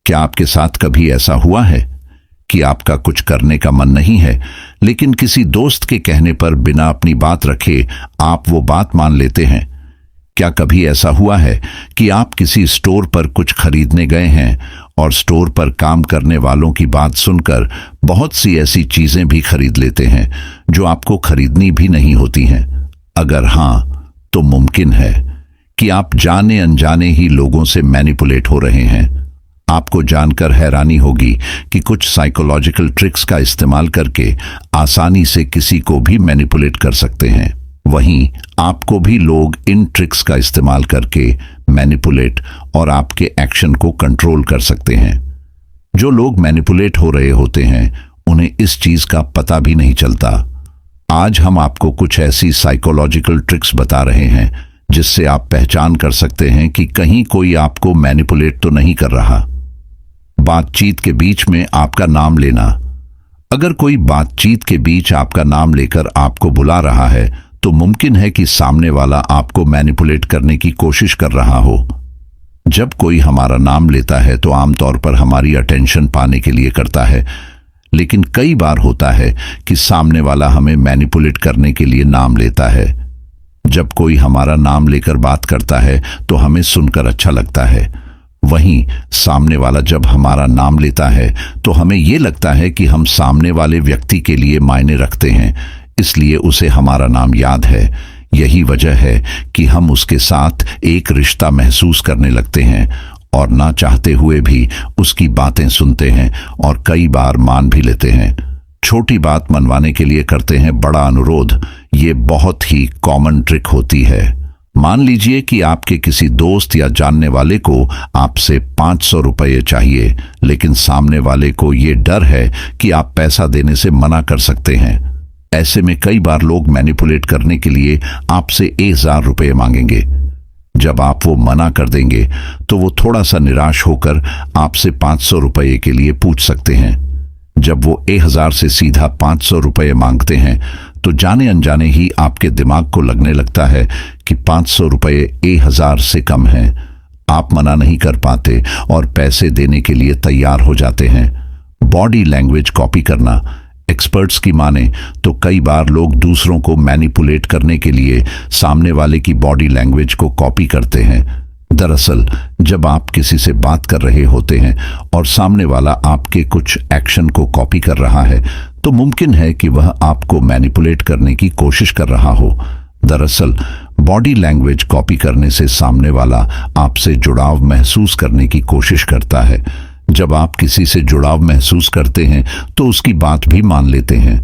क्या आपके साथ कभी ऐसा हुआ है कि आपका कुछ करने का मन नहीं है, लेकिन किसी दोस्त के कहने पर बिना अपनी बात रखे आप वो बात मान लेते हैं? क्या कभी ऐसा हुआ है कि आप किसी स्टोर पर कुछ खरीदने गए हैं और स्टोर पर काम करने वालों की बात सुनकर बहुत सी ऐसी चीजें भी खरीद लेते हैं जो आपको खरीदनी भी नहीं होती हैं? अगर हां, तो मुमकिन है कि आप जाने अनजाने ही लोगों से मैनिपुलेट हो रहे हैं। आपको जानकर हैरानी होगी कि कुछ साइकोलॉजिकल ट्रिक्स का इस्तेमाल करके आसानी से किसी को भी मैनिपुलेट कर सकते हैं। वहीं आपको भी लोग इन ट्रिक्स का इस्तेमाल करके मैनिपुलेट और आपके एक्शन को कंट्रोल कर सकते हैं। जो लोग मैनिपुलेट हो रहे होते हैं उन्हें इस चीज का पता भी नहीं चलता। आज हम आपको कुछ ऐसी साइकोलॉजिकल ट्रिक्स बता रहे हैं जिससे आप पहचान कर सकते हैं कि कहीं कोई आपको मैनिपुलेट तो नहीं कर रहा। बातचीत के बीच में आपका नाम लेना। अगर कोई बातचीत के बीच आपका नाम लेकर आपको बुला रहा है तो मुमकिन है कि सामने वाला आपको मैनिपुलेट करने की कोशिश कर रहा हो। जब कोई हमारा नाम लेता है तो आमतौर पर हमारी अटेंशन पाने के लिए करता है, लेकिन कई बार होता है कि सामने वाला हमें मैनिपुलेट करने के लिए नाम लेता है। जब कोई हमारा नाम लेकर बात करता है तो हमें सुनकर अच्छा लगता है, वहीं सामने वाला जब हमारा नाम लेता है तो हमें यह लगता है कि हम सामने वाले व्यक्ति के लिए मायने रखते हैं, इसलिए उसे हमारा नाम याद है। यही वजह है कि हम उसके साथ एक रिश्ता महसूस करने लगते हैं और ना चाहते हुए भी उसकी बातें सुनते हैं और कई बार मान भी लेते हैं। छोटी बात मनवाने के लिए करते हैं बड़ा अनुरोध। ये बहुत ही कॉमन ट्रिक होती है। मान लीजिए कि आपके किसी दोस्त या जानने वाले को आपसे 500 रुपये चाहिए, लेकिन सामने वाले को ये डर है कि आप पैसा देने से मना कर सकते हैं। ऐसे में कई बार लोग मैनिपुलेट करने के लिए आपसे 1000 रुपये मांगेंगे। जब आप वो मना कर देंगे तो वो थोड़ा सा निराश होकर आपसे 500 रुपये के लिए पूछ सकते हैं। जब वो 1000 से सीधा 500 रुपये मांगते हैं तो जाने अनजाने ही आपके दिमाग को लगने लगता है कि 500 रुपये 1000 से कम है। आप मना नहीं कर पाते और पैसे देने के लिए तैयार हो जाते हैं। बॉडी लैंग्वेज कॉपी करना। एक्सपर्ट्स की माने तो कई बार लोग दूसरों को मैनिपुलेट करने के लिए सामने वाले की बॉडी लैंग्वेज को कॉपी करते हैं। दरअसल जब आप किसी से बात कर रहे होते हैं और सामने वाला आपके कुछ एक्शन को कॉपी कर रहा है तो मुमकिन है कि वह आपको मैनिपुलेट करने की कोशिश कर रहा हो। दरअसल बॉडी लैंग्वेज कॉपी करने से सामने वाला आपसे जुड़ाव महसूस करने की कोशिश करता है। जब आप किसी से जुड़ाव महसूस करते हैं तो उसकी बात भी मान लेते हैं।